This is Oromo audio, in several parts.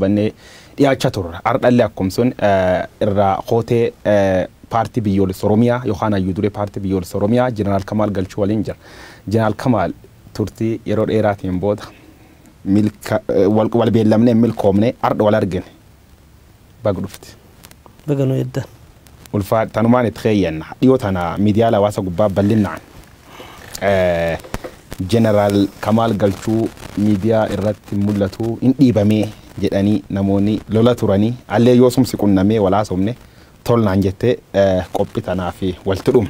Banne dhiyaachaa turre ardhallee akkumsun irraa qootee paartii biyyoolessa Oromiyaa yookaan hayyuu duree paartii biyyoolessa Oromiyaa Jeneraal Kamal Galchuu waliin jira. Jeneraal Kamal turtii yeroo dheeraatiin booda wal beellamnee milkoomnee arda wal argine. Baga dhufti. Baga nuu edda. Ulfaa tanumaan itti xeeyyanna. Dhiyoo tana miidiyaa hawaasa gubbaa bal'inaan. Jeneraal Kamal Galchuu miidiyaa irratti mul'atu hin dhiibamee jedhanii namoonni lola turanii allee yoo sumsi qunnamee walaasomne tolnaan jettee qophii tanaa fi walti dhumu.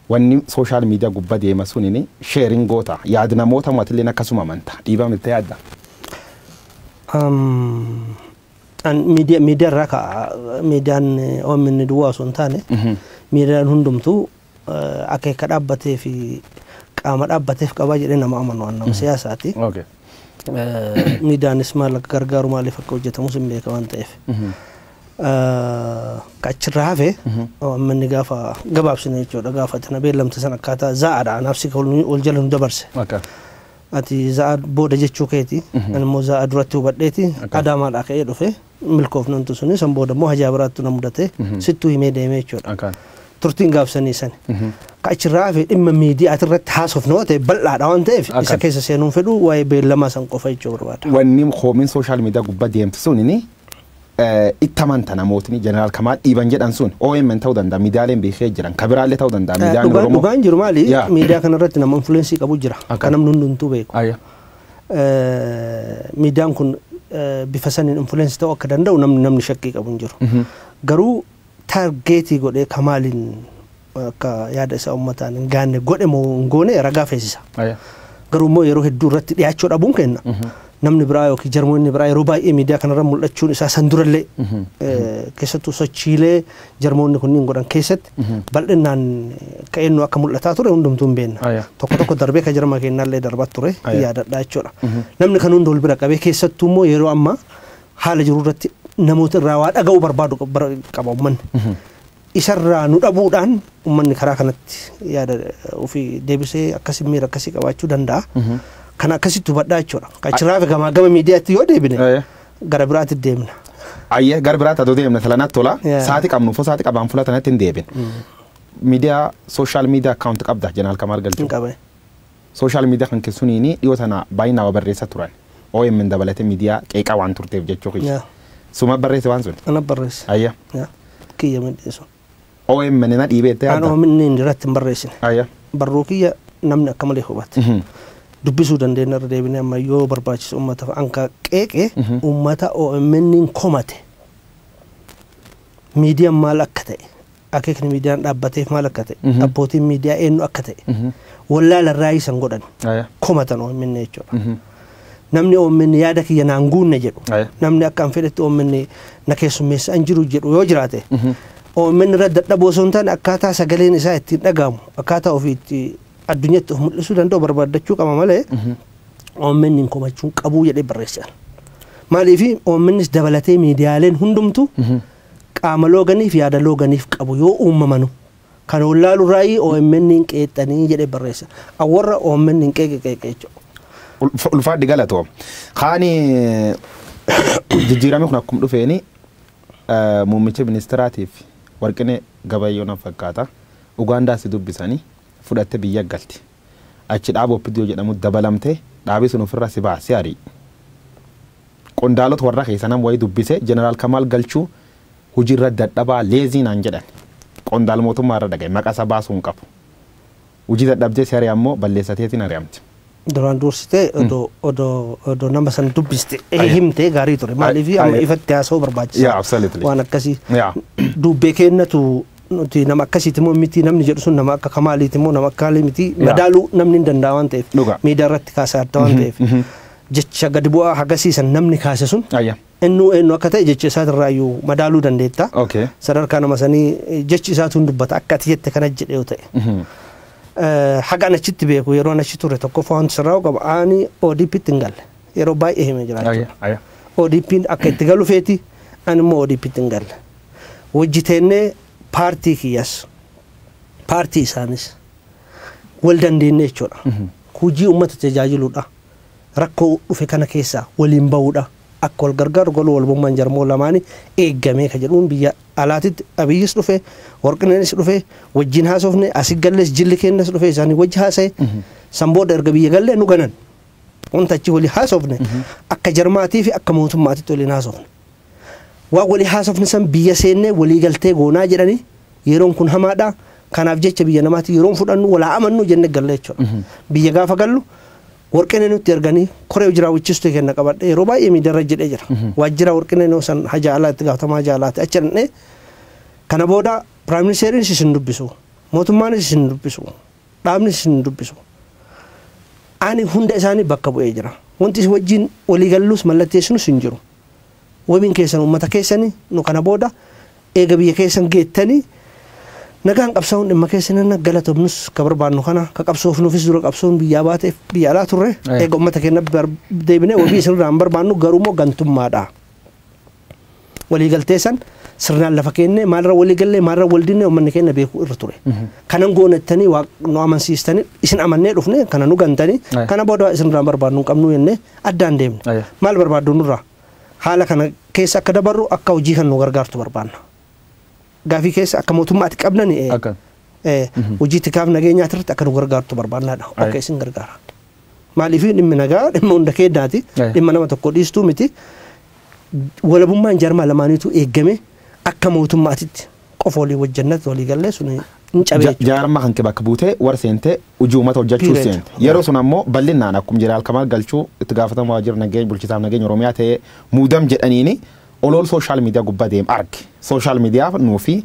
Wanni sooshaal miidiyaa gubbaa deema sunini sheering goota yaada namoota mootilleen akkasuma amanta dhiibamte yaadda. Miidiyaa irraa ka'a miidiyaan oomisni duwwaa osoo hin taane miidiyaan hundumtuu akeeka dhaabbatee fi qaama dhaabbateef qabaa jedhee nama amanu waan nama siyaasaati. Miidiyaanis maal akka gargaaru maaliif akka hojjetamus hin beeka waan ta'eef. Kachirraa hafe manni gaafa gabaabsine jechuudha gaafa tana beellamte sana akkaataa za'aadha anaafsi ol jala nu dabarse. Ati za'a booda jechuu keeti immoo za'a duratti hubadheeti adaamaadhaa ka'ee dhufe milkoofnantu suni san booda immoo hajaa biraattu na mudate sittuu himee deemee jechuudha. Turtiin gaafsanii sani. Kachirraa hafe dhimma miidiyaa irratti haasofne waan ta'eef bal'aadha waan ta'eef isa keessa seenuun fedhu waa'ee beellamaa san qofa jechuu barbaada. Wanni koomiin sooshaal miidiyaa gubbaa deemtu sunini ittamanta namootni Jeneraal Kamal dhiiban jedhan sun OMN ta'uu danda'a miidiyaaleen beekee jiran kabiraallee ta'uu danda'a miidiyaan Oromoo. Dhugaan jiru maali miidiyaa kanarratti nama influensii qabu jira kan namni hundumtuu beeku. Miidiyaan kun bifa saniin influensii ta'uu akka danda'u namni shakkii qabu hin jiru. Garuu targeetii godhee Kamaliin akka yaada isaa uummataan hin gaanne godhe moo hin goone ragaa feesisa. Garuu immoo yeroo hedduu irratti dhiyaachuu dhabuun kenna. Namni biraa yookiin jarmoonni biraa yeroo baay'ee miidiyaa kanarra mul'achuun isaa san durallee keessattuu sochiilee jarmoonni kunniin godhan keessatti bal'inaan ka'eennu akka mul'ataa ture hundumtuu hin beekna. Tokko darbee ka jarma kennaallee darbat ture yaadadhaa jechuudha. Namni kan hunda ol bira qabee keessattuu immoo yeroo ammaa haala jiru irratti namoota irraa waa dhaga'uu barbaadu qaba uummanni. Isarraa nu dhabuudhaan uummanni karaa kanatti yaada ofii deebisee akkasii miira akkasii qabaachuu danda'a. Kan akkasitti hubadhaa jechuudha. Kachirraa fi gama miidiyaatti yoo deebine gara biraatti deemna. Ayyee gara biraatti adoo deemna talanatti tola. Sa'aatii qabnuuf sa'aatii qabaan fuula tanatti hin deebin. Miidiyaa sooshaal miidiyaa akkaawunti qabda Jeneraal Kamal Galchuu. Qabe. Sooshaal miidiyaa kan keessuniini dhiyoo tana baay'inaa barreessa turan. OMN dabalatee miidiyaa qeeqaa waan turteef jechuu keessa. Suma barreesse waan sun. Ana barreesse. Ayyee. Kiyya midheessu. OMN na dhiibeettee yaadda. Aan OMN irratti hin barreessine. Ayyee. Barruu kiyya namni akka malee hubate. Dubbisuu dandeenya irra deebinee amma yoo barbaachisu uummata anka qeeqee uummata OMN komate miidiyaan maal akka ta'e akeekni miidiyaan dhaabbateef maal akka ta'e abbootiin miidiyaa eenyu akka ta'e wallaalarraa isan godhan komatan OMN jechuudha. Namni OMN yaada kiyya naan guunne jedhu namni akka an fedhetti OMN na keessummeessa an jiru jedhu yoo jiraate OMN irra dadhaboo osoo hin taane akkaataa sagaleen isaa ittiin dhagahamu akkaataa ofiitti addunyatti of mul'isuu danda'u barbaadachuu qaba malee OMN hin komachuun qabuu jedhee barreessan. Maaliif OMNs dabalatee miidiyaaleen hundumtu qaama looganiif yaada looganiif qabu yoo uumamanu kan wallaalu raayii OMN hin qeexxanii jedhee barreessa. Awwarra OMN hin qeeqe jechuudha. Ulfaadhi galatoo. Kaani jijjiirame kun akkuma dhufeeni muummicha ministeeraatiif Warqinee Gabayyoo na fakkaata. Ugaandaa si dubbisanii fudhatte biyya galti. Achi dhaaboo piddoo jedhamu dabalamte dhaabii sun ofirra si baasee ari. Qondaalota warra keessa nama wayii dubbise Jeneraal Kamal Galchuu hojiirra dadhabaa leeziinaan jedhan. Qondaal mootummaa irra dhagaye maqasa baasuu hin qabu. Hojii dadhabdee si ari'aa immoo balleessateetiin ari'amti. Duraan dursitee odoo nama san dubbiste himtee gaarii ture. Maaliif amma ifatti haasa'uu barbaachisa. Waan akkasii dubbee kennatu nuti nama akkasiiti immoo miti namni jedhu sun nama akka Kamaliiti immoo nama akka miti madaaluu namni hin danda'a waan ta'eef miidiyaa irratti kaasaa adda waan ta'eef jecha gadi bu'aa hagasiisan namni kaase sun eenyu akka ta'e jecha isaatirraa iyyuu madaaluu dandeetta. Sadarkaa nama sanii jechi isaatu hin dubbata akka ati jette kana jedhe yoo ta'e. Hagaan achitti beeku yeroo achi ture tokkoffaa wanti sirraa qaba ani ODP'tti hin galle yeroo baay'ee himee jiraachudha. ODP'n akka itti galu feeti ani immoo ODP'tti hin galle. Hojjiteennee paartii kiyyas paartii isaanis wal dandeenye jechuudha. Hojii uummata tajaajiluudha. Rakkoo dhufe kana keessaa waliin ba'uudha. akka wal gargaaru goluu walbummaan jarmoo lamaanii eeggamee ka jedhuun biyya alaatitti abiyyis dhufe warqineenis dhufe wajjin haasofne asii gallees jilli kennas dhufe isaanii wajji haasa'e sanbooda erga biyya gallee nu ganan wanta achi walii haasofne akka jarmaatii fi akka mootummaatitti waliin haasofne waa walii haasofne san biyya seennee walii galtee goonaa jedhanii yeroon kun hamaadha kanaaf jecha biyya namaatti yeroon fudhannu walaa amannu jenne galle jechuudha biyya gaafa gallu warqinee nutti erganii koree jiraawwachiistuu kenna qabadhe yeroo baay'ee miidarra jedhee jira waajjira warqinee san hajaalaatti gaafatamaa hajaalaatti achi dhannee kana booda piraayim ministeeriin isin dubbisu mootummaanis isin dubbisu dhaabnis isin dubbisu ani hunda isaanii bakka bu'ee jira wanti wajjin walii galluus mallatteessinus hin jiru wabiin keessan uummata keessanii nu kana booda eega biyya keessan geettanii nagaan qabsaa'uun dhimma keessan galatoomnus ka barbaannu kana ka qabsoofnuufis dura qabsoon biyyaa baateef biyya alaa turre eega uummata keenya deebinee wabii isinirraa hin barbaannu garuumoo gantummaadha walii galteessan sirnaan lafa kennee maalirra walii gallee maalirra wal dinnee uummanni keenya beekuu irra ture kanan goonettanii nu amansiistanii isin amannee dhufne kana nu gantanii kana booda isinirraa hin barbaannu hin qabnu jennee addaan deemne maal barbaaddu nurraa haala kana keessa akka dabarru akka hojii kan nu gargaartu barbaanna gaafii keessa akka mootummaatti qabnani hojii tikaaf nageenyaa irratti akka nu gargaartu barbaannaadha akka isin gargaara maaliif dhimmi nagaa dhimma hunda keeddaati dhimma nama tokko dhiistuu miti walabummaan jarmaa lamaaniitu eeggame akka mootummaatitti qofa walii wajjannatti walii gallee sun hin cabee jaarma kan bakka buutee war seente hojii uummata hojjechuu seente yeroo sun ammoo bal'inaan akkuma jeneraal Kamal Galchuu itti gaafatamaa waajjira nageenya bulchitaaf nageenya Oromiyaa ta'ee muudam jedhaniini olol social media gubbaa deem arge social media nuufi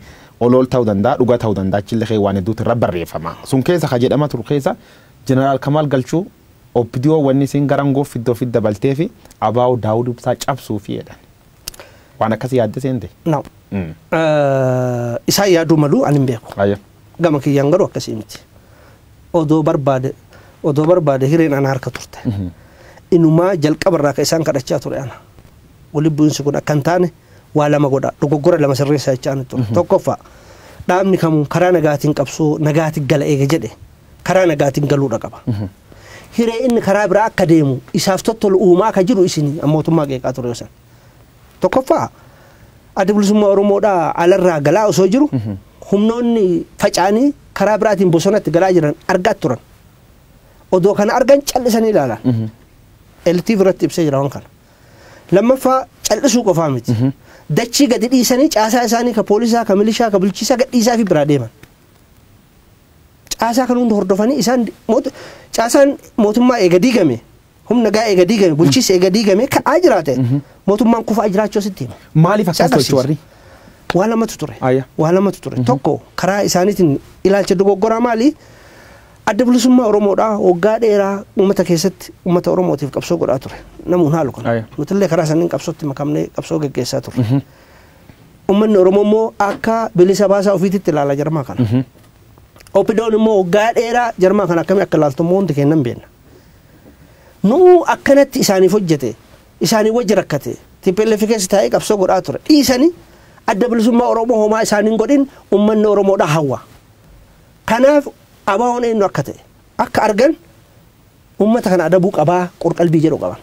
olol ta'uu danda'a dhugaa ta'uu danda'a chillee waan hedduutu irra barreeffama sun keessa ka jedhama turu keessa jeneraal Kamal Galchuu opidiyoo wanni isin garangoo fiddoo fidda baltee fi abaa'u daawud ibsaa cabsuu fi jedhan waan akkasii yaadde seente naam isaa yaaduu malu ani hin beeku gama kiyyaan garuu akkasii miti odoo barbaade hireen ana harka turte inumaa jalqabarraa ka isaan kadhachaa ture ana wali bu'insi kun akka hin taane waa lama godha dogoggora lama sirreessaa jechaan ture tokkoffaa dhaabni kamuu karaa nagaatiin qabsoo nagaatiin gala eega jedhe karaa nagaatiin galuudha qaba hiree inni karaa biraa akka deemu isaaf tottolu uumaa ka jiru isin mootummaa qeeqaa ture san tokkoffaa adda bilisummaa Oromoodhaa alarraa galaa osoo jiru humnoonni faca'anii karaa biraatiin bosonatti galaa jiran argaa turan odoo kana argan callisanii ilaalan LTV irratti ibsee jira waan kana lammaffaa callisuu qofaa miti dachii gadi dhiisanii caasaa isaanii ka poolisaa ka milishaa ka bulchiisaa gadi dhiisaa fi biraa deeman caasaa kan hunda hordofanii isaan caasaan mootummaa eega diigame humna gaa eega diigame bulchiisa eega diigame ka'aa jiraate mootummaan kufaa jiraachuu sitti hima maaliif akkas tolchu warri waa lamatu ture tokko karaa isaaniitiin ilaalcha dogoggoraa maali adda bilisummaa Oromoodhaa waggaa dheeraa uummata keessatti uummata Oromootiif qabsoo godhaa ture namuun haalu kana nutillee karaa sanniin qabsootti makamnee qabsoo geggeessaa ture uummanni Oromoo immoo akka bilisa baasaa ofiititti ilaala jarmaa kana opidoon immoo waggaa dheeraa jarmaa kana akkamii akka ilaaltummoo hundi kennan beenna nuu akkanatti isaaniif hojjete isaanii wajji rakkate TPLF keessa taa'ee qabsoo godhaa ture dhiisanii adda bilisummaa Oromoo homaa isaaniin godhin uummanni Oromoodhaa hawwa kanaaf abaa'oon eenyu akka ta'e akka argan uummata kana adabuu qabaa qorqalbii jedhu qaban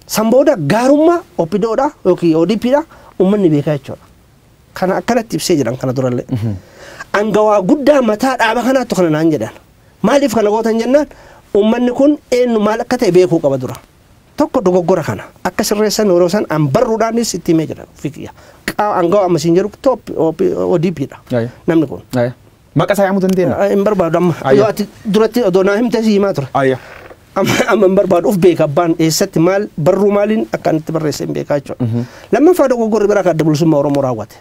san booda gaarummaa opidoodha yookiin ODPdha uummanni beekaa jechuudha kana akkanatti ibsee jiran kana durallee angawaa guddaa mataa dhaaba kanaattu kana naan jedhan maaliif kana gootan jennaan uummanni kun eenyu maal akka ta'e beekuu qaba dura tokko dogoggora kana akka sirreessan yeroo san an barruudhaanis itti himee jira fikiya angawaa ammasiin jedhu top ODPdha namni kun maqaa isaa yaamuu dandeenya hin barbaadu amma yoo ati duratti odoo naa himte si himaa ture amma hin barbaadu of beeka abbaan eessatti maal barruu maaliin akka itti barreesse hin beekaa jechuudha lammaffaa dogoggorri biraa kan adda bilisummaa Oromoo raawwate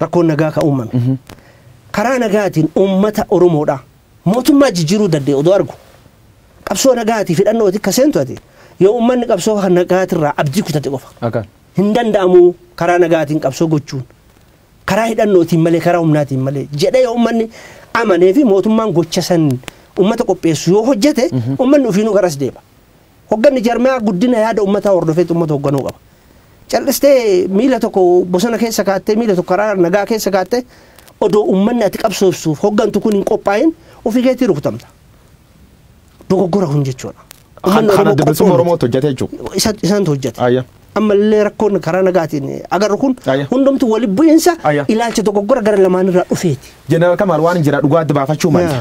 rakkoon nagaa ka uumame karaa nagaatiin uummata Oromoodhaa mootummaa jijjiiruu danda'e odoo argu qabsoo nagaatiif hidhannooti ka seentu ati yoo uummanni qabsoo nagaatirraa abdii kutate qofa hin danda'amu karaa nagaatiin qabsoo gochuun karaa hidhannootiin malee karaa humnaatiin malee jedhee yoo uummanni amanee fi mootummaan gocha san uummata qopheessu yoo hojjete uummanni ofiinuu garas deema hogganni jarmaa guddina yaada uummataa hordofeetu uummata hogganuu qaba callistee miila tokko bosona keessa kaattee miila tokko karaa nagaa keessa kaattee odoo uummanni ati qabsoofsuuf hoggantu kun hin qophaa'in ofii keetii rukutamta dogoggora kun jechuudha Kana dabalisummaa Oromoo hojjate jechuudha. Isaan hojjate. Ayya. Amma illee rakkoon karaa nagaatiin agarru kun hundumtu wali bu'iinsa ilaalcha dogoggora gara lamaan irraa dhufeeti. Jeneraal Kamal waan jira dhugaa adda baafachuu mali.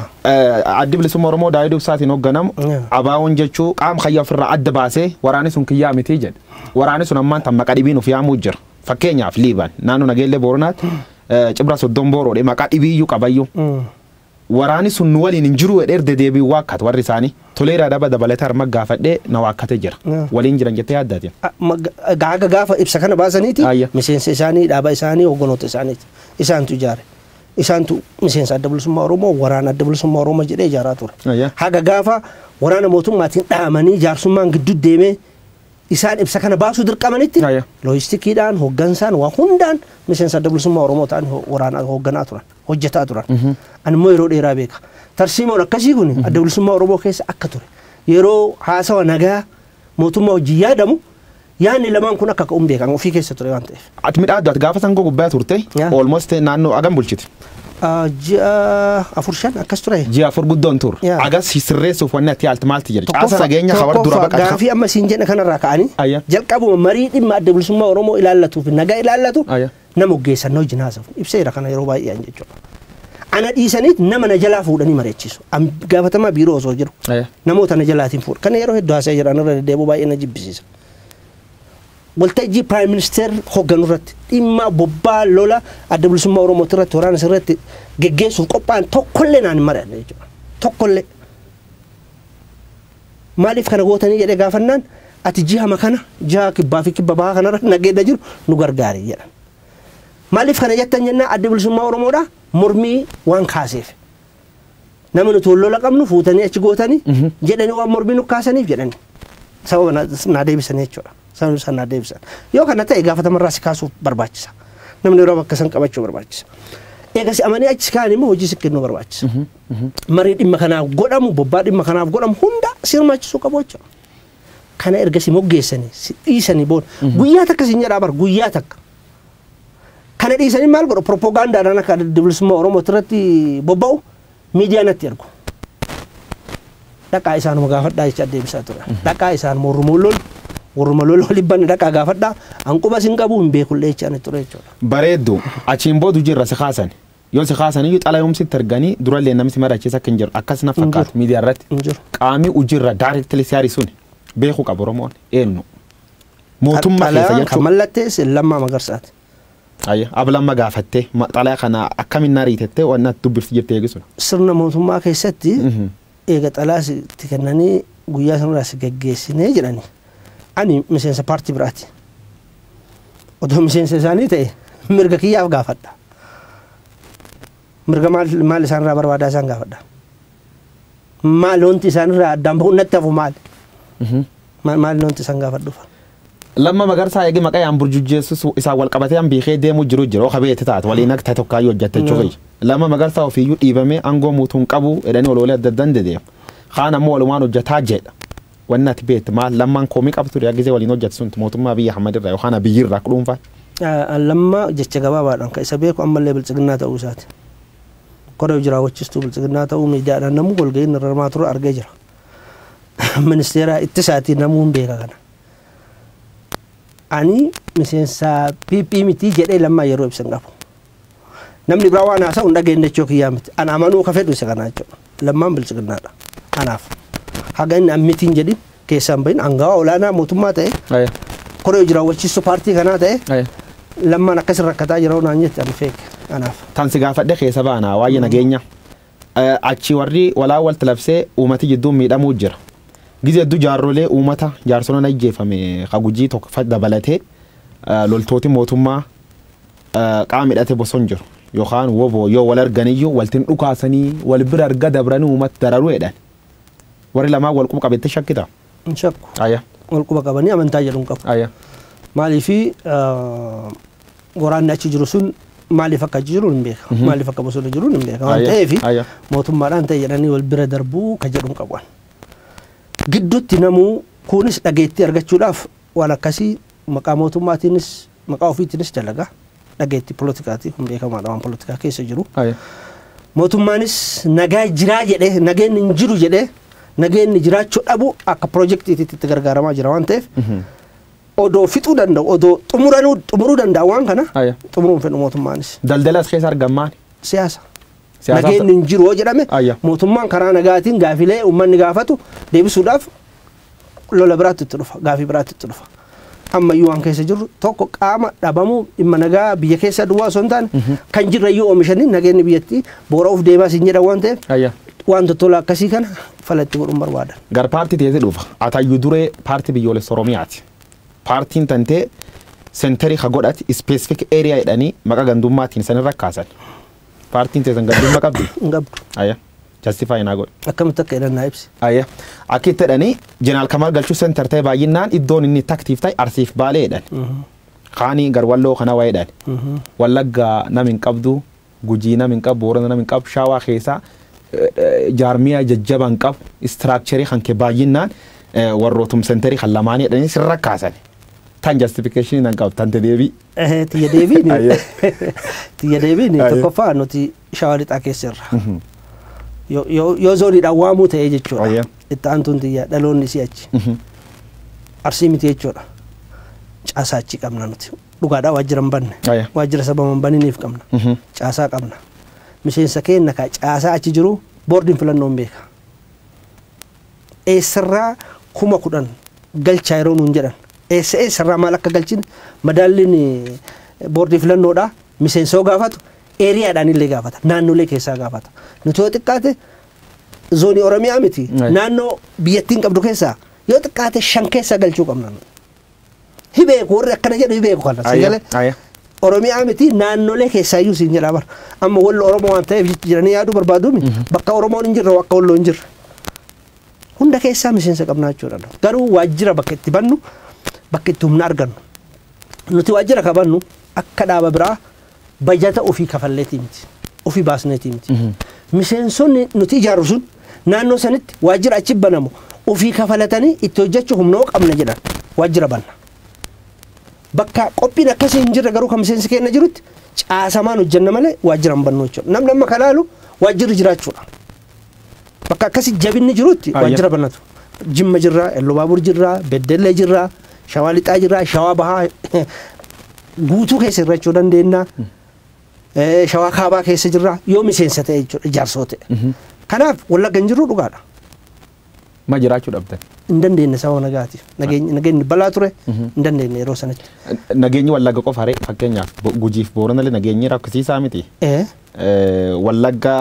Addi bilisummaa Oromoo Daawud Ibsaatiin hoogganamu abaawoon jechuu qaama xayyaa ofirraa adda baasee waraanni sun kiyyaa miti jedhe. Waraanni sun ammaan tan maqaa dhibiin of yaamuu jira. Fakkeenyaaf Liibaan naannoo Nageellee Booranaatti Cibra Soddon Booroodhe maqaa dhibiiyyuu qabayyuu. Waraanni sun nu waliin hin jiru edheerde deebii waakkat warri isaanii toleeraa dhaba dabalatee harma gaafadhee na waakkate jira. Waliin jiran jettee yaaddaati. Gaafa ibsa kana baasaniiti miseensa isaanii dhaaba isaanii hogganoota isaaniiti. Isaantu ijaare. Isaantu miseensa adda bilisummaa Oromoo waraana adda bilisummaa Oromoo jedhee ijaaraa ture. Haga gaafa waraana mootummaatiin dhaamanii jaarsummaan gidduu deemee isaan ibsa kana baasuu dirqamanitti loojistikiidhaan hoggansaan waa hundaan miseensa adda bilisummaa Oromoo ta'an waraana hoogganaa turan hojjetaa turan. Ani immoo yeroo dheeraa beeka. Tarsiimoon akkasii kun adda bilisummaa Oromoo keessa akka ture. Yeroo haasawa nagaa mootummaa hojii yaadamu yaanni lamaan kun akka ka'uun beekan ofii keessa ture waan ta'eef. Ati midhaaddu ati gaafa sangoo gubbaa turte almost naannoo agam bulchiti. Ji'a afur shan akkas ture. Ji'a afur guddoon tur. Agas sirreessuuf wanni ati yaalti maalti jedhe. Caasa nageenya habar dura baqata. Gaafii amma siin jedhe kanarraa ka'anii jalqabuma marii dhimma adda bilisummaa Oromoo ilaallatuuf nagaa ilaallatu nama oggeessannoo jinaasaaf ibseera kana yeroo baay'een jechuudha. Ana dhiisaniit nama na jalaa fuudhanii mari'achiisu. Gaafatamaa biiroo osoo jiru namoota na jalaatiin fuudha. Kana yeroo hedduu haasa'ee jiran irra deddeebi'uu baay'ee na jibbisiisa. Waltajjii Prime Minister hoogganu irratti dhimma bobbaa lola adda bilisummaa Oromoo irratti waraana irratti geggeessuuf qophaa'an tokkollee naan mari'anne jechuudha. Tokkollee. Maaliif kana gootanii jedhee gaafannaan ati ji'a kana ji'a kibbaa fi kibba bahaa kanarra nageenya jiru nu gargaari jedhan. Maaliif kana jettan jennaan adda bilisummaa Oromoodha mormii waan kaaseef. Namni lola qabnu fuutanii achi gootanii jedhanii waan mormii nu kaasaniif jedhani. Sababa na deebisanii jechuudha. Sababa sana deebisan. Yoo kana ta'e gaafatamarraa si kaasuuf barbaachisa. Namni yeroo bakka san qabachuu barbaachisa. Eegas amanii achi kaan immoo hojii sikkennuu barbaachisa. Marii dhimma kanaaf godhamu bobbaa dhimma kanaaf godhamu hunda sirmaachisuu qabu jechuudha. Kana ergasii moggeessanii dhiisanii booda guyyaa takka siin jedhaa bar guyyaa takka. Kana dhiisanii maal godhu propoogaandaadhaan akka adda bilisummaa Oromoo irratti bobba'u miidiyaa natti ergu. Dhaqaa isaanuma gaafadhaa jecha deebisaa ture. Dhaqaa isaan warruma lol libban dhaqaa gaafadhaa hanquba sin qabu hin beekullee jechaan ture jechuudha. Bareeddu achiin boodu jirra si kaasan. Yoo si kaasan iyyuu xalayoomsitti arganii durallee namni si marachiisa akka hin jiru akkas na fakkaatu miidiyaa irratti. Qaamii ujirra daareektili siyaari sun beekuu qabu Oromoon eenyu. Mootummaa keessa jechuudha. Kamallattees Lammaa Magarsaati. Ablamma gaafattee xalayaa kana akkamiin nariitettee waan dubbifti jettee eegisudha. Sirna mootummaa keessatti eega xalaas itti kennanii guyyaa sanarraas geggeessinee jedhani. Ani miseensa paartii biraati. Odoo miseensa isaanii ta'e mirga kiyyaaf gaafadha. Mirga maal isaanirraa barbaadaa isaan gaafadha. Maal wanti isaanirraa addaan bahuun natti hafu maal? Maal wanti isaan gaafadhuufa? Lamma Magarsaa eegi maqaa yaan burjujjeessu isaa wal qabatee an biikee deemuu jiru qabeetti taate waliin akka tokkaayyuu hojjette jechuudha. Lamma Magarsaa ofiiyyuu dhiibamee aangoo muutuun qabu edanii oloolee adda addaan dedeema. Kaan ammoo walumaan hojjetaa jedha. Wanni ati beektu maal lammaan koomii qabtu gisee waliin hojjette sun mootummaa biyya Ahmadirraa yookaan biyyirraa dhuunfaa. Lamma jecha gabaabaadhaan kan isa beeku ammallee bilchiginnaa ta'uu isaati. Koree jiraawwachiistuu bilchiginnaa ta'uu miidiyaadhaan namuu walga'iin irra hirmaa ture argee jira. Ministeera ittisaatiin namuu hin beeka kana. Ani miseensa PP miti jedhee Lammaa yeroo ibsan qabu. Namni biraa waan haasa'u hin dhageenye jechuu kiyyaa miti. Ana amanuu ka fedhu isa kana jechuudha. Lammaan bilchiginnaadha. Anaaf. Haga inni ammitiin jedhin keessaan bahin hangawa olaanaa mootummaa ta'e. Koree jiraawwachiistuu paartii kanaa ta'e. Lammaan akkas rakkataa jira naan jetti ani feeke. Anaaf. Tan si gaafadhe keessa baana waa'ee nageenya. Achi warri walaa wal labsee uummati jidduun miidhamuu jira. Gizee hedduu jaarrolee uummata jaarsona ajjeefame hagujii tokko dabalatee loltooti mootummaa qaama hidhate bosona jiru yookaan woboo yoo wal arganiyyuu waltiin dhukaasanii wal bira arga dabranii uummata dararuu jedhan. Warri lamaan wal quba qabeetti shakkita. Shakku. Wal quba qabanii amantaa jedhuun qabu. Maaliifi waraanni achi jiru sun maaliif akka achi jiru hin beeka. Maaliif akka bosona jiru hin beeka. Waan ta'eef mootummaadhaan ta'e jedhanii wal bira darbuu ka jedhuun qabu. Gidduutti namuu kunis dhageettii argachuudhaaf waan akkasii maqaa mootummaatiinis maqaa ofiitiinis dalagaa dhageettii poolitikaatiif hin beekamaadha waan poolitikaa keessa jiru. Mootummaanis nagaa jiraa jedhee nageen hin jiru jedhee nageenyi jiraachuu dhabu akka projektiitti gargaaramaa jira waan ta'eef odoo fixuu danda'u odoo xumuruu danda'u waan kana xumuruun fedhu mootummaanis. Daldalas keessa argamaan. Siyaasa. Nageenyi hin jiru jedhame mootummaan karaa nagaatiin gaafilee uummanni gaafatu deebisuudhaaf lola biraatti itti dhufa gaafii biraatti itti dhufa. Ammayyuu waan keessa jiru tokko qaama dhabamuu dhimma nagaa biyya keessa duwwaa osoo hin taane kan jirrayyuu oomishanii nageenyi biyyattii boora'uuf deemaa siin jedha waan ta'eef wanta tola akkasii kana falatti godhuun barbaadan. Gar paartii teessee dhufa. Atayyuu duree paartii biyyoolessa Oromiyaati. Paartiin tantee seenterii ka godhati specific area jedhanii maqaa gandummaatiin sanirra kaasan. Paartiin teessan gandummaa qabdi? Hin qabdu. Ayya. Justify naa godhe. Akkamitti akka jedhan naa ibsi. Ayya. Akka itti jedhanii Jeneraal Kamal Galchuu seentar ta'e baay'inaan iddoon inni taktiif ta'e Arsiif Baalee jedhan. Kaanii garwalloo kana waa jedhan. Wallaggaa nam hin qabdu, Gujii nam hin qabu, Boorana nam hin qabu, Shaawaa keessaa jaarmiyaa jajjabaa hin qabu, istiraakcharii kan kee baay'inaan warrootum seenterii kan lamaanii jedhanii sirra kaasan. Tan justification nan qabu tante deebii. Tiyya deebiin tokkoffaa nuti Shawaa Lixaa keessa irra. Yoo zooniidhaan waamuu ta'ee jechuudha. Itti aantuun tiyya dhaloonni si'achi. Arsii miti jechuudha. Caasaa achi qabna nuti. Dhugaadhaa waajjira hin banne. Waajjira saba hin baniniif qabna. Caasaa qabna. Miseensa keenya ka caasaa achi jiru boordiin filannoon beeka. Eessarraa 10,000 galchaa yeroo nuun jedhan. Eessarraa maal akka galchin madaalliin boordii filannoodhaa miseensoo gaafatu eeriyaadhaan illee gaafata naannolee keessaa gaafata nuti yoo xiqqaate zoonii Oromiyaa miti naannoo biyyattiin qabdu keessaa yoo xiqqaate 5 keessaa galchuu qabna hibeeku warri akkana jedhu hibeeku kana sagalee Oromiyaa miti naannolee keessaa iyyuu siin jedhaa bara amma wallo Oromoo waan ta'eef jiranii yaaduu barbaadumi bakka Oromoon hin jirre akka walloo hin jirre hunda keessaa miseensa qabnaa jechuudha garuu waajjira bakka itti bannu bakka itti humna argannu nuti waajjira qabannu akka dhaaba biraa bajata ofii kafalleetii miti ofii baasneetii miti miseensonni nuti ijaarru sun naannoo sanitti waajjira achi banamu ofii kafalatanii itti hojjechuu humnoo qabna jedhan waajjira banna bakka qophiin akkasii hin jirre garuu kan miseensi keenya jirutti caasamaan hojjanna malee waajjira hin bannu jechuudha namni amma kanaalu waajjirri jiraachuudha bakka akkasii jabinni jirutti waajjira bannatu Jimma jirra Ellubaabur jirra Beddellee jirra Shawaa Lixaa jirra Shawaa Bahaa guutuu keessa irrachuu dandeenya Shawaa Kaabaa keessa jirra yoo miseensa ta'e jechuudha ijaarsoo ta'e kanaaf Wallagga hin jirru dhugaadha. Ma jiraachuu dhabdan? Hin dandeenye sababa nagaatiif nageenyi balaa ture hin dandeenye yeroo sanatti. Nageenyi Wallagga qofa haree fakkeenyaaf Gujiif Booranallee nageenyi rakkisiisaa miti. Wallagga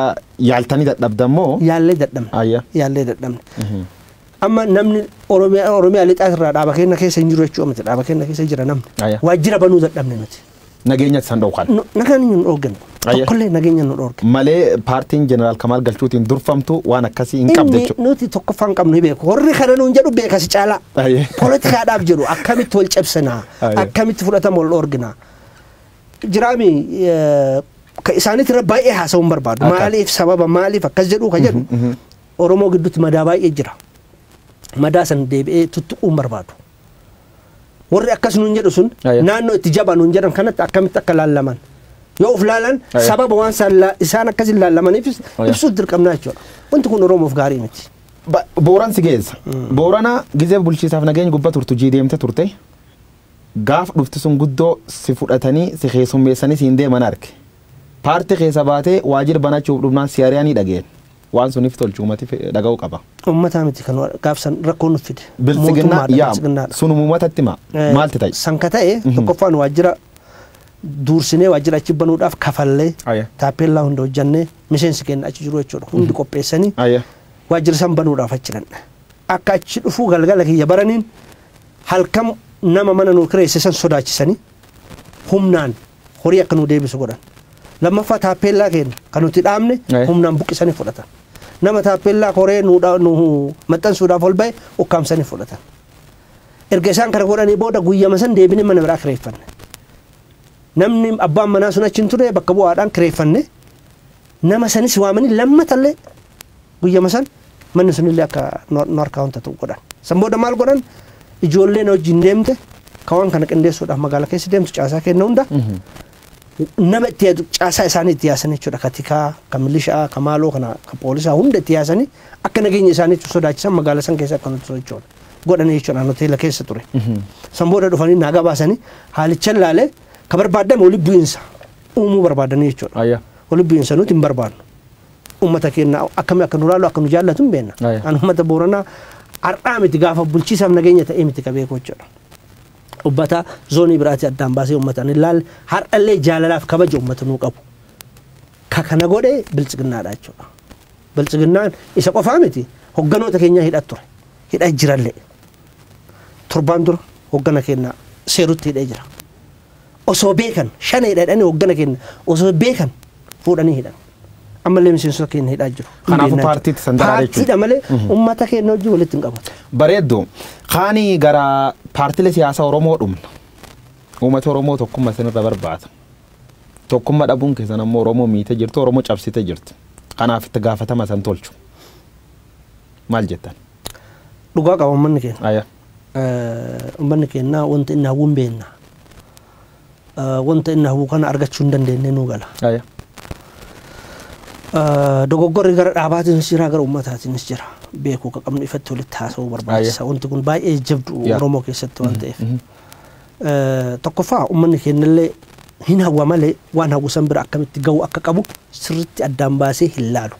yaaltanii dadhabdammoo? Yaallee dadhabne. Yaallee dadhabne. Amma namni Oromiyaa lixaa irraa dhaaba keenya keessa hin jiru jechuudha miti dhaaba keenya keessa jira namni waajjira banuu dadhabne nuti. Nageenya san dhowqan. Nageenya nu dhowgan. Tokkollee nageenya nu dhowgan. Malee paartiin Jeneraal Kamal Galchuutiin durfamtu waan akkasii hin qabde jechuudha. Nuti tokkoffaan qabnu hin beeku. Warri kana nuun jedhu beekasi caalaa. Poolitikaadhaaf jedhu akkamitti wal cabsanaa akkamitti fudhatama wal dhorginaa. Jiraami isaaniitti irra baay'ee haasa'uun barbaadu. Maaliif sababa maaliif akkas jedhu ka jedhu Oromoo gidduutti madaa baay'ee jira. Madaa san deebi'ee tuttuquun barbaadu. Warri akkas nuun jedhu sun naannoo itti jabaa nuun jedhan kanatti akkamitti akka laallaman yoo of laalan sababa waan isaan akkas hin laallamaniifis ibsuuf dirqamnaa jechuudha. Wanti kun Oromoof gaarii miti. Booran si geessa. Boorana gizee bulchiisaaf nageenya gubbaa turtu jiideemte turte gaaf dhufti sun guddoo si fudhatanii si keessummeessanii siin deeman arge. Paartii keessa baatee waajjira banachuuf dhufnaan si ari'anii dhageen. Waan suniif tolchuumatiif dhaga'uu qaba. Uummataa miti kan gaafsan rakkoon nuuf fide. Biltsiginnaa yaa sunuma uummatatti maalti ta'e? Sanka ta'e tokkoffaan waajjira duursinee waajjira achi banuudhaaf kafallee taappellaa hunda hojjannee miseensi keenya achi jiru jechuudha. Hundi qopheessanii waajjira san banuudhaaf achi dhanne. Akka achi dhufuu galgala kiyya baraniin halkan nama mana nuu kireessisan sodaachisanii humnaan horii akka nuu deebisu godhan. Lammaffaa taappellaa keenya kan nuti dhaabne humnaan buqqisanii fudhatan. Nama taappellaa koree nu maxxansuudhaaf ol ba'e ukkaamsanii fudhatan. Erga isaan kana godhanii booda guyyama san deebinee mana biraa kireeffanne. Namni abbaan manaa sun achi hin ture bakka bu'aadhaan kireeffanne nama sanis waamanii lammatallee guyyama san manni sunillee akka nu harkaa wanta godhan. San booda maal godhan ijoolleen wajjin deemte kan waan kana qindeessuudhaaf magaalaa keessa deemtu caasaa kenna hunda nama itti caasaa isaanii itti yaasanii jechuudha katikaa kan milishaa kamaaloo kana kan poolisaa hunda itti yaasanii akka nageenya isaanii sodaachisan magaalaa san keessa akka nuti jechuudha godhanii jechuudha hoteela keessa ture san booda dhufanii naagaa baasanii haalicha laalee ka barbaadame wali bu'iinsa uumuu barbaadanii jechuudha wali bu'iinsa nuti hin barbaadnu ummata keenya akkami akka nu laalu akka nu jaallatu hin beekna an ummata booranaa har'aa miti gaafa bulchiisaaf nageenya ta'ee miti ka beeku jechuudha ubbata zoonii biraatti addaan baasee ummatan ilaal har'allee jaalalaaf kabaja ummata nuu qabu ka kana godhe bilchiginnaadha jechuudha bilchiginnaan isa qofaa miti hogganoota keenya hidhat ture hidhaa jirallee torbaan dura hoggana keenya seerutti hidhee jira osoo beekan shana hidhadhanii hoggana keenya osoo beekan fuudhanii hidhan ammallee miseensota keenya hidhaa jiru kanaafuu paartiitti sandaraa jechuudha paartiidha malee ummata keenya hojii walitti hin qabatu bareedduu kaanii gara paartiilee siyaasaa Oromoo dhumna uummata Oromoo tokkummaa sanirra barbaada tokkummaa dhabuun keessan ammoo Oromoo miite jirtu Oromoo cabsite jirtu kanaaf itti gaafatama san tolchu maal jettan dhugaa qaba ummanni keenya wanta inni hawwuun beekna wanta inni hawwu kana argachuu hin dandeenye nuu gala dogoggorri gara dhaabaatiinis jira gara uummataatiinis jira beekuu ka qabnu ifatti walitti haasa'uu barbaachisa wanti kun baay'ee jabdu Oromoo keessatti waan ta'eef tokkoffaa uummanni keenyallee hin hawwa malee waan hawwisan bira akkamitti ga'u akka qabu sirriitti addaan baasee hin laalu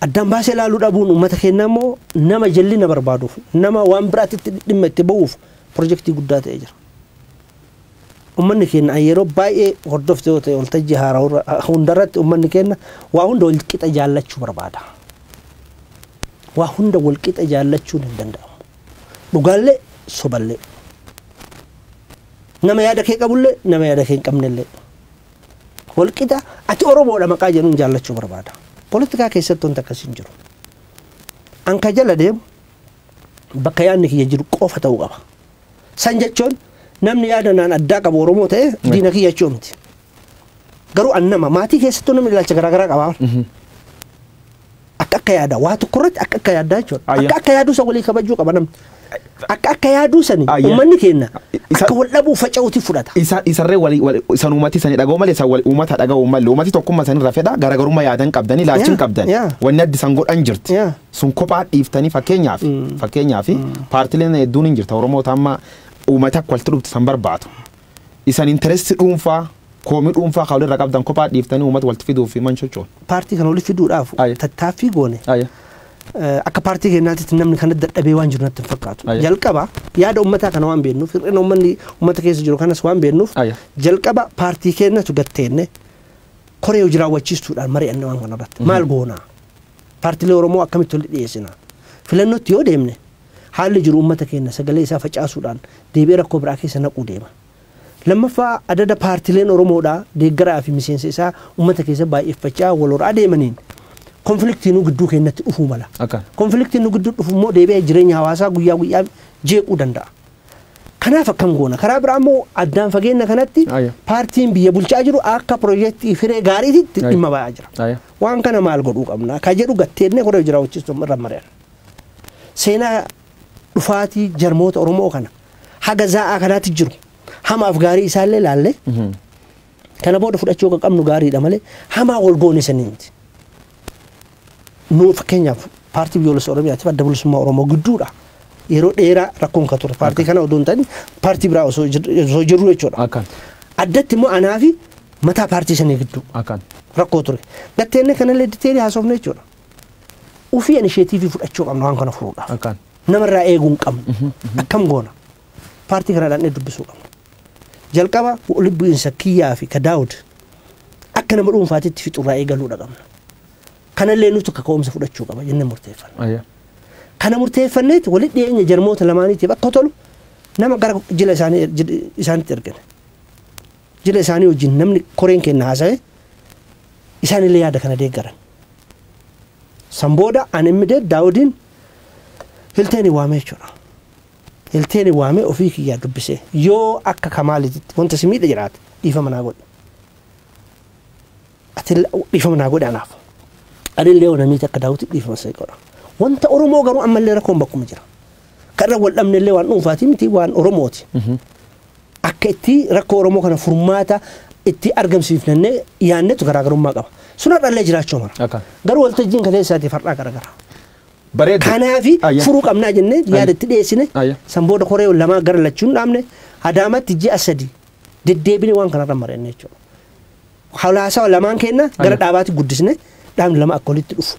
addaan baasee laaluu dhabuun uummata keenya immoo nama jallina barbaaduuf nama waan biraatti dhimma itti ba'uuf pirojektii guddaa ta'ee jira ummanni keenya yeroo baay'ee hordofte yoo ta'e waltajjii haaraa hundarratti ummanni keenya waa hunda wal qixa jaallachuu barbaada waa hunda wal qixa jaallachuun hin danda'amu dhugaallee soballee nama yaada kee qabullee nama yaada kee hin qabnellee wal qixa ati Oromoodha maqaa jedhuun jaallachuu barbaada poolitikaa keessatti wanti akkasii hin jiru anka jala deemu bakka yaadni kiyya jiru qofa ta'uu qaba san jechuun namni yaadanaan addaa qabu Oromoo ta'e diina kiyya jechuu miti garuu annama maatii keessattuu namni ilaalcha garaagaraa qaba akka yaada waa tokko irratti akka yaaddaa jechuudha akka yaaduu san walii kabajuu qaba namni akka yaaduu sani uummanni keenya akka wal dhabuu faca'uuti fudhata isarree san uummati sani dhaga'u malee san uummata dhaga'u malee uummati tokkummaa sanirra fedha garaagarummaa yaadan qabdanii ilaalchin qabdan wanni addi san godhan jirti sun kophaa dhiiftanii fakkeenyaaf paartileen hedduun hin jirta Oromoota amma uummata akka walitti dhufti san barbaadu isan intaresti dhuunfaa koomii dhuunfaa ka walirra qabdan kophaa dhiiftanii uummata walitti fiduu fi manchochoon paartii kana walitti fiduudhaaf tattaaffii goone akka paartii keenyaatti namni kana dadhabee waan jiru natti hin fakkaatu jalqaba yaada uummataa kana waan beeknuuf hir'ina uummanni uummata keessa jiru kanas waan beeknuuf jalqaba paartii keenyatu gatteenne koree hojii raawwachiistuudhaan mari'anne waan kana irratti maal goonaa paartiilee Oromoo akkamitti walitti dhiyeessina filannootti yoo deemne haalli jiru uummata keenya sagalee isaa facaasuudhaan deebi'ee rakkoo biraa keessa naquu deema lammaffaa adada paartiileen Oromoodhaa deeggaraa fi miseensa isaa uummata keessa baay'effachaa wal horaa deemaniin konfliktiin gidduu keenyatti dhufuu mala konfliktiin gidduu dhufu immoo deebi'ee jireenya hawaasaa guyyaa guyyaa jeequu danda'a kanaaf akkam goona karaa biraa immoo addaan fageenya kanatti paartiin biyya bulchaa jiru akka pirojektii firee gaariitti dhimma ba'aa jira waan kana maal godhuu qabna ka jedhu gatteenne koree hojii raawwachiistuu irra mari'an seenaa dhufaatii jarmoota Oromoo kana haga zaa'aa kanaatti jiru hamaaf gaarii isaallee laalle kana booda fudhachuu qabnu gaariidha malee hamaa wal goone saniinti nu fakkeenyaaf paartii biyyoolessa Oromiyaatiif adda bilisummaa Oromoo gidduudha yeroo dheeraa rakkoon ka ture paartii kana odoo hin taane paartii biraa osoo jiru jechuudha addatti immoo anaa fi mataa paartii sanii gidduu rakkoo ture gatteenne kanallee diteelii haasofne jechuudha ufii inisheetiivii fudhachuu qabna waan kana furuudhaaf namarraa eeguun qabnu akkam goona paartii kana dhaannee dubbisuu qabna jalqaba walitti bu'iinsa kiyyaa fi ka Daawud akka nama dhuunfaatitti fixurraa eegaluudha qabna kanallee nuti kaka'umsa fudhachuu qaba jennee murteeffanna kana murteeffanneeti walitti dhiyeenya jarmoota lamaaniitiif akka tolu nama gara jila isaanitti ergane jila isaanii wajjin namni koreen keenya haasa'e isaanillee yaada kana deeggaran san booda an immidee Daawudiin hilteeni waamee jechuudha hilteeni waamee ofii kiyyaa dubbisee yoo akka Kamaalitti wanta si miidha jiraate dhiifama naa godhe ati dhiifama naa godhe anaaf adillee onamiiti akka Daawuditti dhiifama see godha wanta Oromoo garuu ammallee rakkoon bakkuma jira karra wal dhabnellee waan dhuunfaatii miti waan Oromooti akka itti rakkoo Oromoo kana furmaata itti argamsiifnee yaannetu garaagarummaa qaba. Suna dhallee jiraachuu mara. Garuu waltajjiin kaleessaati fardaa garaagara. Kanaafi furuu qabnaa jennee yaadatti dhiyeessine sanbooda koree lamaa gara lachuun dhaabne Adaamatti ji'a 3 deddeebine waan kanarra marenne jechuudha. Hawaasaa lamaan kenna gara dhaabaatti guddisne dhaabni lama akka walitti dhufu.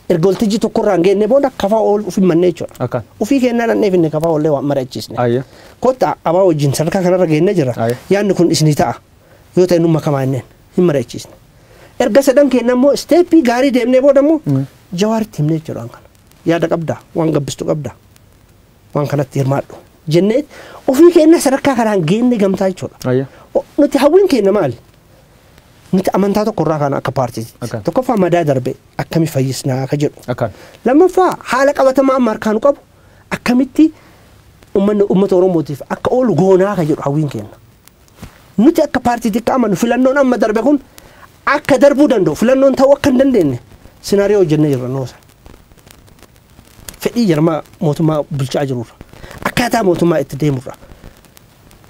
Erga waltajjii tokkorraa geenne booda kafaa ol ufii mannee jechuudha. Ufii kennaa dhandhee finne kafaa ollee waan mari'achiisne. Kotta abaa wajjin sadarkaa kanarra geenne jira. Yaadni kun isinii ta'a. Yoo ta'e numma kamaa inneen hin mari'achiisne. Erga sadan kenna immoo isteeppii gaarii deemnee booda immoo Jawaaritti himnee jechuudha. Yaada qabdaa waan gabbistu qabdaa waan kanatti hirmaadhu jennee ofii keenya sadarkaa kanaan geenne gamtaa jechuudha. Nuti hawwiin keenya maali? Nuti amantaa tokkorraa kana akka paartiiti. Tokkoffaa madaa darbe akkami fayyisnaa akka jedhu. Lammaffaa haala qabatamaa amma harkaan qabu akkamitti uummata Oromootiif akka oolu goonaa akka jedhu hawwiin keenya. Nuti akka paartiitti akka amanu filannoon amma darbe kun akka darbuu danda'u filannoon ta'uu akka hin dandeenye sinaariyoo hojjennee jirra noosa. Fedhii jarmaa mootummaa bulchaa jirurra akkaataa mootummaa itti deemurra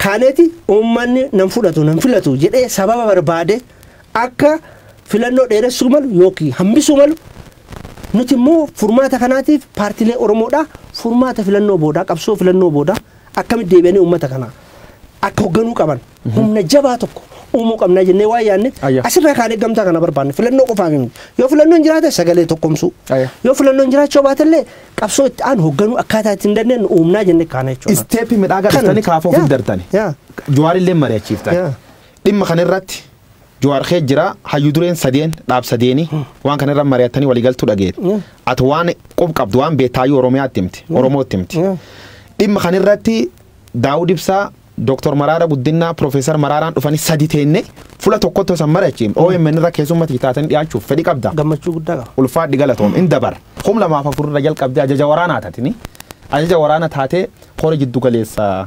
kaaneeti uummanni nan fudhatu nan filatu jedhee sababa barbaade akka filannoo dheeressuu malu yookiin hambisuu malu nuti immoo furmaata kanaatiif paartiilee Oromoodhaa furmaata filannoo boodaa qabsoo filannoo boodaa akkamitti deebi'anii uummata kanaa akka hoogganuu qaban humna jabaa tokko uumuu qabnaa jennee waa yaanne asirraa kaanee gamtaa kana barbaanne filannoo qofaa miti yoo filannoon jiraate sagalee tokkomsuu yoo filannoon jiraachuu baatellee qabsoo itti aan hoogganuu akkaataa ittiin dandeenyu uumnaa jennee kaana jechuudha. Isteeppii midhaa agarsiistanii kaafoo hin dartani. Jawaarillee mari'achiiftani. Dhimma kanarratti Jawaar kee jira hayyuu dureen sadeen dhaab sadeeni waan kanarra mari'attanii waliigaltuu dhageet. Ati waan qob qabdu waan beetaayyuu Oromiyaatti himti Oromootti himti. Dhimma kanarratti Daawud Ibsaa Dr. Marara Guddinaa Professor Mararaan dhufanii sadi teenne fula tokkotti osoo mari'achiim OMN irra keessummatti taatanii dhiyaachuuf fedhii qabda. Gammachuu guddaa qaba. Ulfaadhi galatoom in dabar. Hum lamaaf afurra jalqabdee ajaja waraanaa taatini. Ajaja waraana taatee hora jiddu galeessa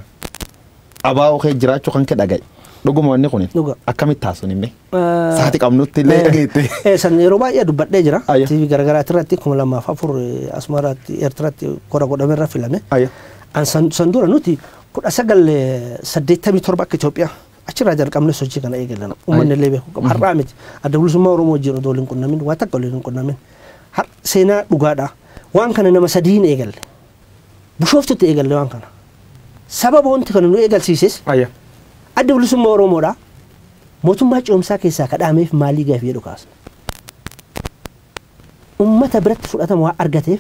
abaa'oo kee jiraachuu kan kee dhagaye. Dhuguma wanni kun akkamitti taasisuun himme. Saati qabnutti illee dhageette. San yeroo baay'ee dubbadhee jira. TV garagaraatti irratti 2004 Asmaraatti Eertiraatti kora godhamerra filame. San dura nuti 1987 akka Itoophiyaa achirraa jalqabne sochii kana eegalan uummanni illee beeku qaba har'aa miti adda bilisummaa Oromoo wajjin odoo hin qunnamin waa takka waliin hin qunnamin seenaa dhugaadha waan kana nama sadiin eegalle Bishooftutti eegalle waan kana sababa wanti kana nu eegalsiises adda bilisummaa Oromoodha mootummaa ce'umsaa keessaa kadhaameef maalii gaafii jedhu kaasne uummata biratti fudhatama waa argateef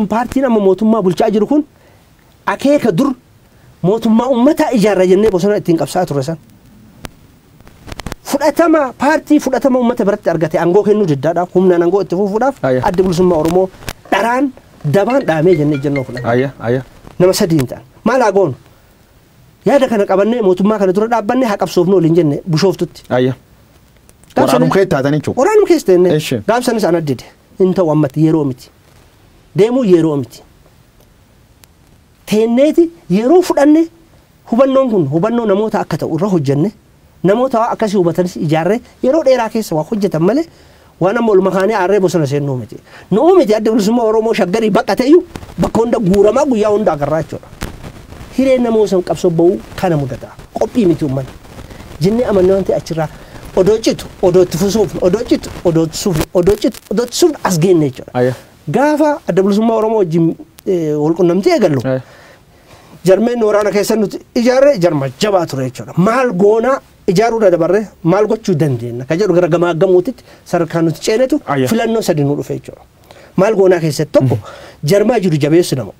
paartiin amma mootummaa bulchaa jiru kun akeeka dur mootummaa uummataa ijaarra jennee bosona ittiin qabsaa turre san fudhatama paartii fudhatama uummata biratti argate aangoo kennuu diddaadhaaf humnaan aangoo itti fufuudhaaf adda bilisummaa Oromoo dharaan dabaan dhaamee jennee jennoo fudhate nama sadiin ta'an maal haa goonu yaada kana qabannee mootummaa kana dura dhaabbannee haa qabsoofnu waliin jenne Bishooftutti. Waraanum keessa taatan jechuudha. Waraanum keessa teenne gaafsanis an addede hin ta'u ammatti yeroo miti deemuu yeroo miti. Teenneeti yeroo fudhanne hubannoon kun hubannoo namoota akka ta'u irra hojjenne namoota akkasii hubatanis ijaarree yeroo dheeraa keessa waa hojjetan malee waan amma ol makaanii aarree bosona seennuu miti. Nu'uu miti adda bilisummaa Oromoo shaggarii baqateeyyuu bakka hunda guuramaa guyyaa hunda agarraa jechuudha. Hireen namoo san qabsoo ba'uu kana mudata qophii miti uummanni jennee amannee wanti achirraa odoo citu odoo itti fusuuf odoo citu odoo itti suuf odoo citu odoo itti suuf as geenne jechuudha. Gaafa adda bilisummaa Oromoo wajjin wal qunnamtii eegallu jarmeen waraana keessa nuti ijaarree jarma jabaa ture jechuudha. Maal goonaa ijaaruu dabarree maal gochuu dandeenya ka jedhu gara gamaa gamuutitti sadarkaa nuti ceenetu filannoo sadi nu dhufe jechuudha. Maal goonaa keessatti tokko jarmaa jiru jabeessu nama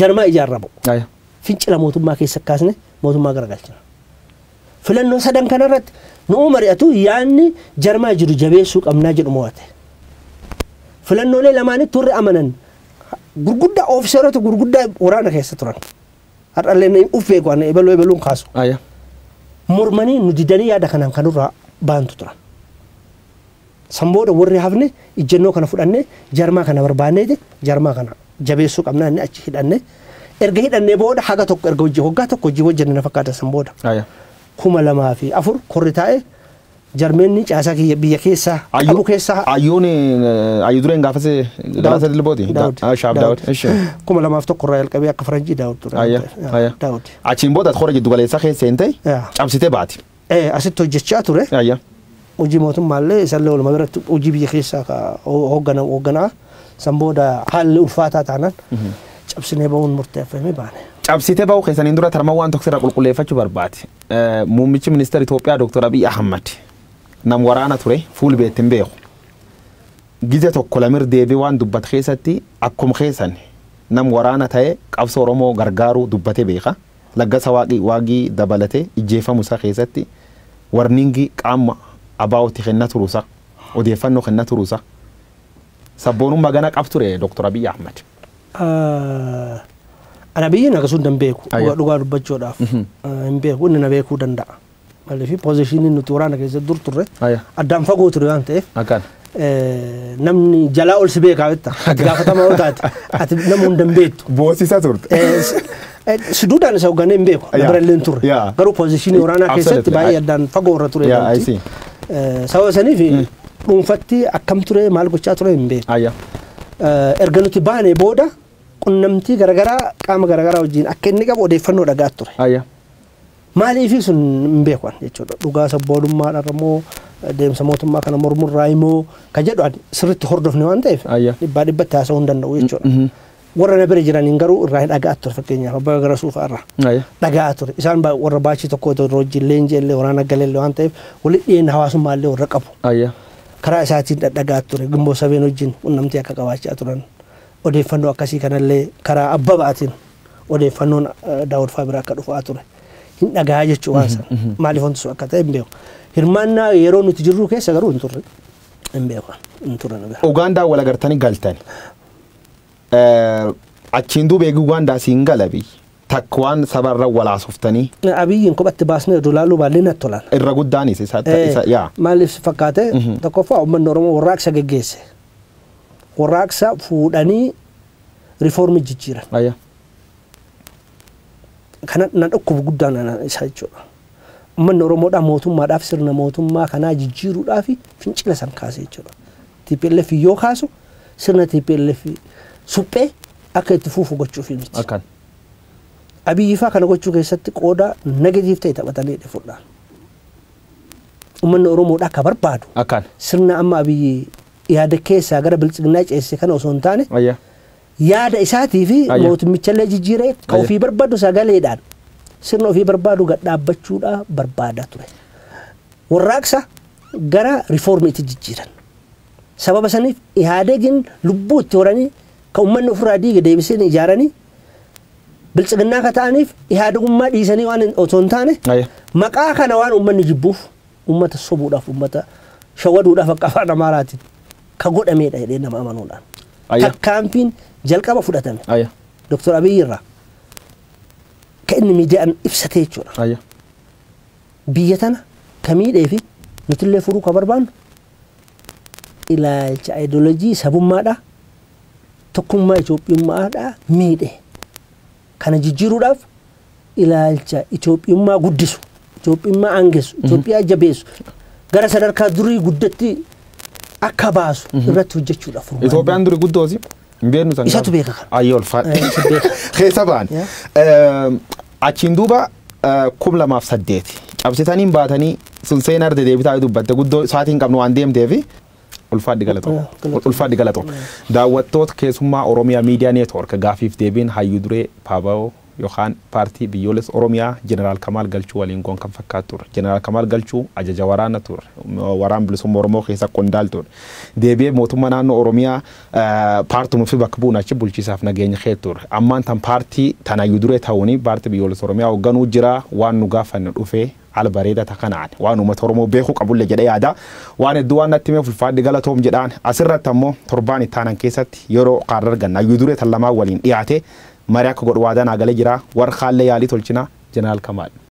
jarmaa ijaarramu fincila mootummaa keessa kaasne mootummaa garagalchina. Filannoo sadan kanarratti nu mari'atu yaanni jarmaa jiru jabeessuu qabnaa jedhu mo'ate. Filannoolee lamaanitti turre amanan gurguddaa ofiiseerota gurguddaa waraana keessa turan. Har'allee uffee waan ebaluun kaasu. Mormanii nu didanii yaada kanaan kanurraa baantu turan. Sambooda warri hafne ijjennoo kana fudhanne jarmaa kana barbaanneeti jarmaa kana jabeessuu qabnaa inni achi hidhanne erga hidhannee booda haga tokko erga hojii hoggaa tokko hojii hojjenne na fakkaata sambooda. 2004 korri taa'ee jarmeenni caasaa kiyya biyya keessaa qabu keessaa ayyoon ayyudureen gaafase galata dilbooti shaab daawud ishi 2001 irraa jalqabee akka faranjii daawud ture daawud achiin booda hora giddu galeessaa keessa seentee cabsitee baati asitti hojjechaa ture hojii mootummaallee isallee waluma biratti hojii biyya keessaa hoogganaa san booda haalli ulfaataa taanaan cabsinee ba'uun murteeffamee baane. Cabsitee ba'uu keessaniin dura tarma waan tokko irraa qulqulleeffachuu barbaade. Muummichi ministeera Itoophiyaa Dr. Abiy Ahmad nam waraana ture fuul beettiin beeku. Gize tokko lamir deebii waan dubbate keessatti akkuma keessan nam waraana ta'e qabsoo Oromoo gargaaruu dubbatee beeka. Laggasa waaqii dabalatee ijjeefamu isaa keessatti warningi qaama abaa'ooti kenna turuusa odeeffannoo kenna turuusa sabboonummaa gana qab ture Dr. Abiy Ahmad. Ana biyyin akkasuma hin beeku dhugaa dubbachuudhaaf hin beeku inni na beekuu danda'a. Maaliif poozishinii nuti waraana keessatti dur turre addaan fagoo ture waan ta'eef namni jalaa ol si beekaa jetta gaafatamaa yoo taate ati nama hunda hin beektu. Boosisaa turte. Siduudhaan isa hoogganee hin beeku bira illee hin turre garuu poozishinii waraanaa keessatti baay'ee addaan fagoo irra ture. Sababa saniif dhuunfatti akkam ture maal gochaa ture hin beeku. Erga nuti baanee booda qunnamtii garagaraa qaama garagaraa wajjin akka inni qabu odeeffannoo dhagaa ture. Maaliif sun hin beekan jechuudha. Dhugaa sabboonummaadhaan immoo deemsa mootummaa kana mormurraa immoo ka jedhu sirriitti hordofne waan ta'eef dhibbaa dhibbatti haasa'uu hin danda'u jechuudha. Warra na bira jiraniin garuu irraa dhagaa ture fakkeenyaaf abbaa gara suufaa irraa dhagaa ture. Isaan warra baachii tokko wajjin leenjii illee waraana galee waan ta'eef walitti dhiyeenya hawaasummaa illee warra qabu. Karaa isaatiin dhagaa ture Gimboo Sabeen wajjin qunnamtii akka qabaachaa turan. Odeeffannoo akkasii kanallee karaa abba ba'aatiin odeeffannoon Daawud Faabiraa akka dhufaa ture. Hin dhagaa jechuu waan san maaliif wanti sun akka ta'e hin beeku. Hirmaannaa yeroo nuti jirru keessa garuu hin turre hin beeku hin turre. Ugaandaa wal agartanii galtan. Achiin duubee Ugaandaa siin galabi takka waan sabarra walaasoftanii. Abiyyiin kophatti baasnee dolaaluu baallee natti tolan. Irra guddaanis isa yaa. Maaliif fakkaate tokkoffaa uummanni Oromoo warraaqsa geggeesse. Warraaqsa fuudhanii riifoormii jijjiiran. Kana na dhukkubu guddaan isa jechuudha. Uummanni Oromoodhaa mootummaadhaaf sirna mootummaa kanaa jijjiiruudhaaf fincila san kaase jechuudha. TPLF yoo kaasu sirna TPLF suphee akka itti fuufu gochuuf miti. Abiyyi faa kana gochuu keessatti qooda negatiif ta'e taphatanii dhufuudhaan. Uummanni Oromoodhaa akka barbaadu sirna amma Abiyyi yaada keessaa gara bilchiginaa ceesse kana osoo hin taane yaada isaatii fi mootummichallee jijjiiree ka ofii barbaadu sagaleedhaan sirna ofii barbaadu gad dhaabbachuudhaa barbaada ture. Warraaqsa gara riifoormiitti jijjiiran. Sababa saniif Ihaadegin lubbuu itti horanii ka uummanni ofirraa diige deebisanii ijaaranii bilchiginaa ka ta'aniif Ihaadegummaa dhiisanii waan osoo hin taane maqaa kana waan uummanni jibbuuf uummata sobuudhaaf uummata shawaduudhaaf akka afaan Amaaraatiin ka godhameedha jedhee nama amanuudhaan. Takkaanfiin jalqaba fudhatame. Dr. Abiy irraa ka inni miidiyaan ibsatee jechuudha. Biyya tana ka miidhee fi nutillee furuu ka barbaannu ilaalcha ideoloojii sabummaadhaa tokkummaa Itoophiyummaadhaa miidhe. Kana jijjiiruudhaaf ilaalcha Itoophiyummaa guddisu, Itoophiyummaa aangessu, Itoophiyaa jabeessu gara sadarkaa durii guddatti akka baasu irratti hojjechuudhaaf. Itoophiyaan durii guddoosi beenu san. Isatu beeka. Ayyoo ulfaadhe. Keessa ba'an. Achiin duuba 2008 cabsitaniin baatanii sun seenaa irra deebitaa dubbatte guddoo sa'aatiin qabnu waan deemteefi ulfaadhi galatoo. Daawwattoota keessummaa Oromiyaa Miidiyaa Neetwoork gaafiif deebiin hayyuu duree Paabaa'oo yookaan paartii biyyoolessa Oromiyaa Jeneraal Kamal Galchuu waliin goon kan fakkaatu ture. Jeneraal Kamal Galchuu ajaja waraana ture. Waraan bilisummaa Oromoo keessa qondaal ture. Deebi'ee mootummaa naannoo Oromiyaa paartii nuuf bakka bu'uun achi bulchiisaaf nageenya kee ture. Ammaan tan paartii tan hayyuu duree ta'uuni paartii biyyoolessa Oromiyaa hoogganuu jira waan nu gaafanne dhufee al bareeda ta kanaan waan uummata Oromoo beekuu qabulle jedhee yaada. Waan hedduu waan natti himeef ulfaadhi galatoom jedhaan asirratti ammoo torbaan ittaanan keessatti yeroo qaarra arganna hayyuu duree tan lamaan waliin dhiyaate marii akka godhu waadaan agalee jira warra haallee yaalii tolchina Jeneraal Kamal.